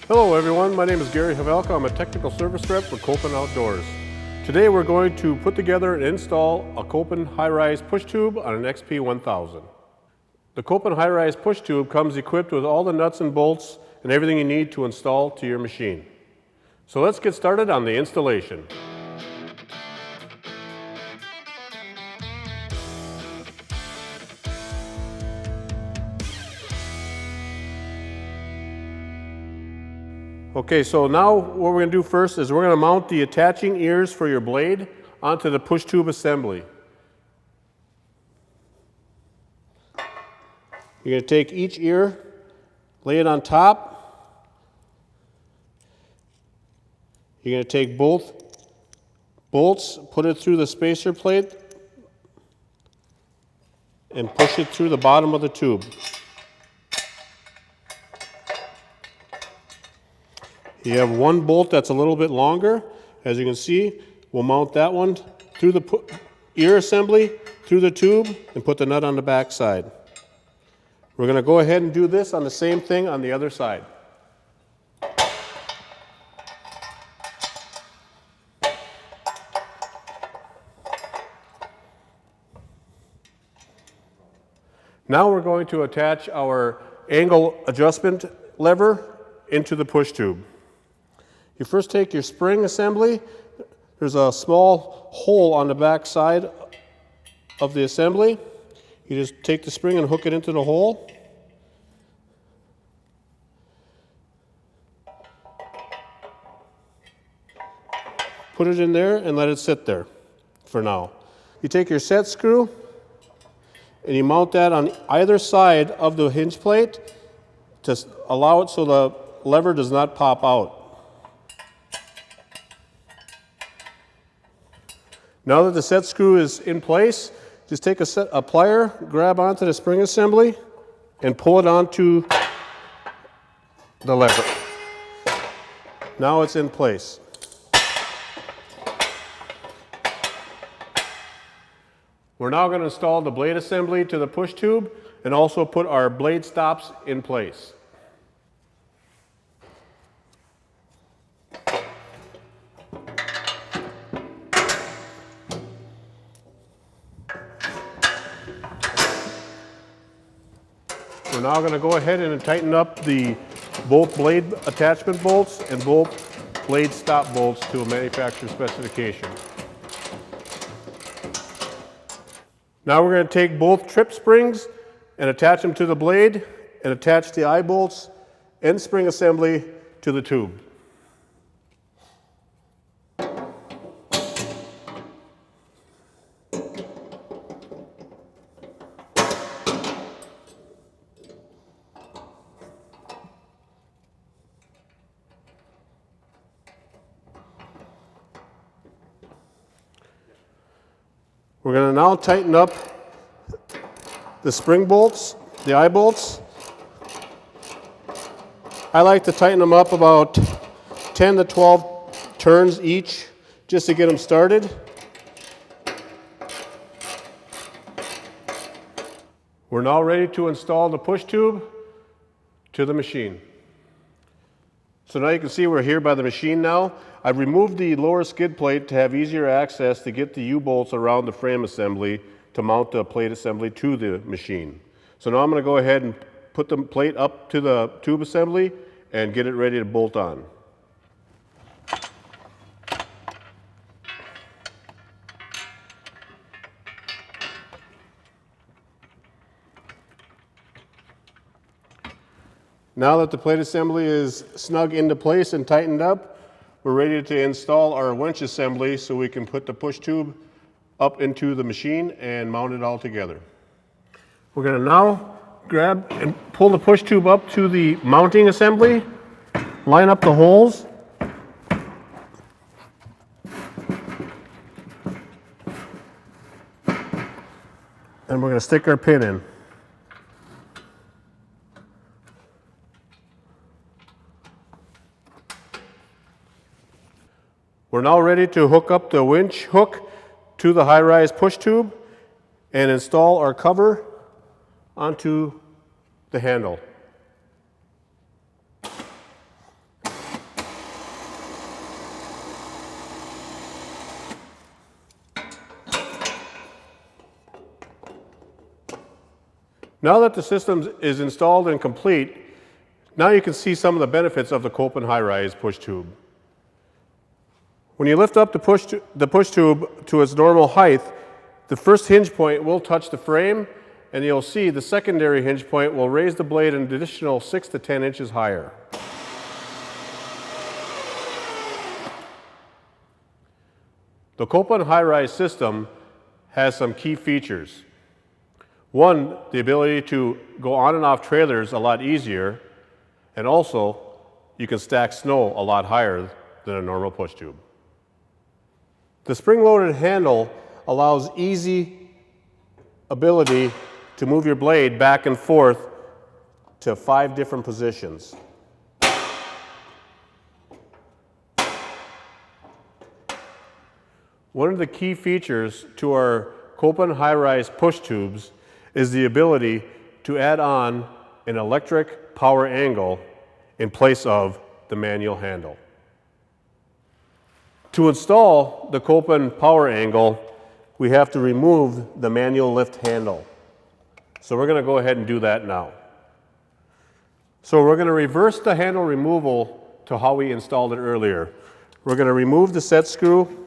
Hello everyone, my name is Gary Havelka. I'm a technical service rep for KolpinOutdoors. Today we're going to put together and install a Kolpin high-rise push tube on an XP1000. The Kolpin high-rise push tube comes equipped with all the nuts and bolts and everything you need to install to your machine. So let's get started on the installation. Okay, so now what we're going to do first is we're going to mount the attaching ears for your blade onto the push tube assembly. You're going to take each ear, lay it on top. You're going to take both bolts, put it through the spacer plate, and push it through the bottom of the tube. You have one bolt that's a little bit longer. As you can see, we'll mount that one through the ear assembly, through the tube, and put the nut on the back side. We're going to go ahead and do this on the same thing on the other side. Now we're going to attach our angle adjustment lever into the push tube. You first take your spring assembly. There's a small hole on the back side of the assembly. You just take the spring and hook it into the hole. Put it in there and let it sit there for now. You take your set screw and you mount that on either side of the hinge plate to allow it so the lever does not pop out. Now that the set screw is in place, just take a plier, grab onto the spring assembly, and pull it onto the lever. Now it's in place. We're now going to install the blade assembly to the push tube and also put our blade stops in place. We're now going to go ahead and tighten up both blade attachment bolts and both blade stop bolts to a manufacturer specification. Now we're going to take both trip springs and attach them to the blade and attach the eye bolts and spring assembly to the tube. We're going to now tighten up the spring bolts, the eye bolts. I like to tighten them up about 10 to 12 turns each just to get them started. We're now ready to install the push tube to the machine. So now you can see we're here by the machine now. I've removed the lower skid plate to have easier access to get the U-bolts around the frame assembly to mount the plate assembly to the machine. So now I'm going to go ahead and put the plate up to the tube assembly and get it ready to bolt on. Now that the plate assembly is snug into place and tightened up, we're ready to install our winch assembly so we can put the push tube up into the machine and mount it all together. We're going to now grab and pull the push tube up to the mounting assembly, line up the holes, and we're going to stick our pin in. We're now ready to hook up the winch hook to the high-rise push tube and install our cover onto the handle. Now that the system is installed and complete, now you can see some of the benefits of the Kolpin High-Rise push tube. When you lift up the push tube to its normal height, the first hinge point will touch the frame, and you'll see the secondary hinge point will raise the blade an additional 6 to 10 inches higher. The Kolpin High-Rise system has some key features. One, the ability to go on and off trailers a lot easier, and also you can stack snow a lot higher than a normal push tube. The spring-loaded handle allows easy ability to move your blade back and forth to 5 different positions. One of the key features to our Kolpin High-Rise push tubes is the ability to add on an electric power angle in place of the manual handle. To install the Kolpin power angle, we have to remove the manual lift handle. So we're going to go ahead and do that now. So we're going to reverse the handle removal to how we installed it earlier. We're going to remove the set screw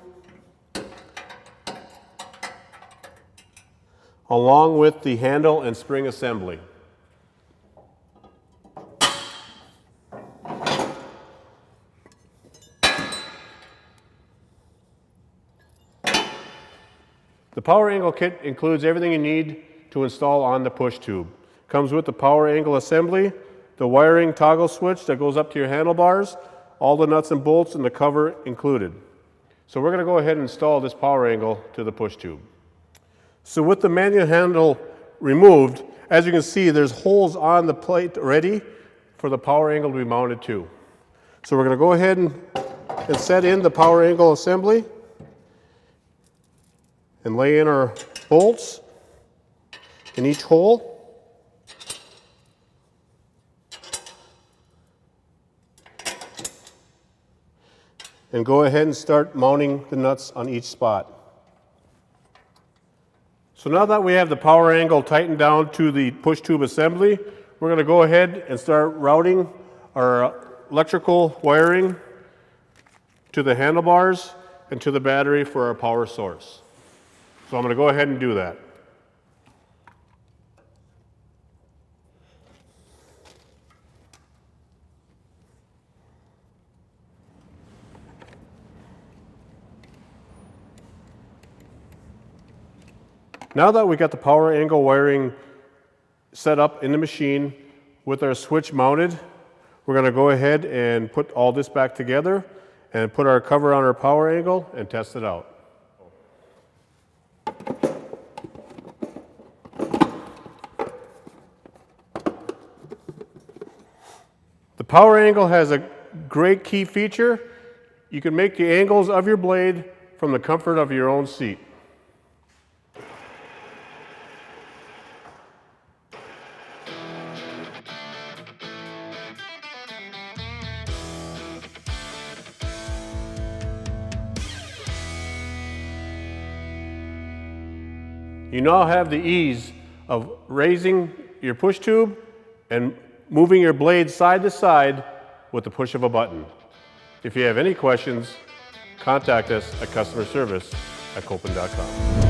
along with the handle and spring assembly. The power angle kit includes everything you need to install on the push tube. Comes with the power angle assembly, the wiring toggle switch that goes up to your handlebars, all the nuts and bolts and the cover included. So we're going to go ahead and install this power angle to the push tube. So with the manual handle removed, as you can see, there's holes on the plate ready for the power angle to be mounted to. So we're going to go ahead and set in the power angle assembly and lay in our bolts in each hole. And go ahead and start mounting the nuts on each spot. So now that we have the power angle tightened down to the push tube assembly, we're going to go ahead and start routing our electrical wiring to the handlebars and to the battery for our power source. So I'm going to go ahead and do that. Now that we got the power angle wiring set up in the machine with our switch mounted, we're going to go ahead and put all this back together and put our cover on our power angle and test it out. The power angle has a great key feature. You can make the angles of your blade from the comfort of your own seat. You now have the ease of raising your push tube and moving your blade side to side with the push of a button. If you have any questions, contact us at customer service@kolpin.com.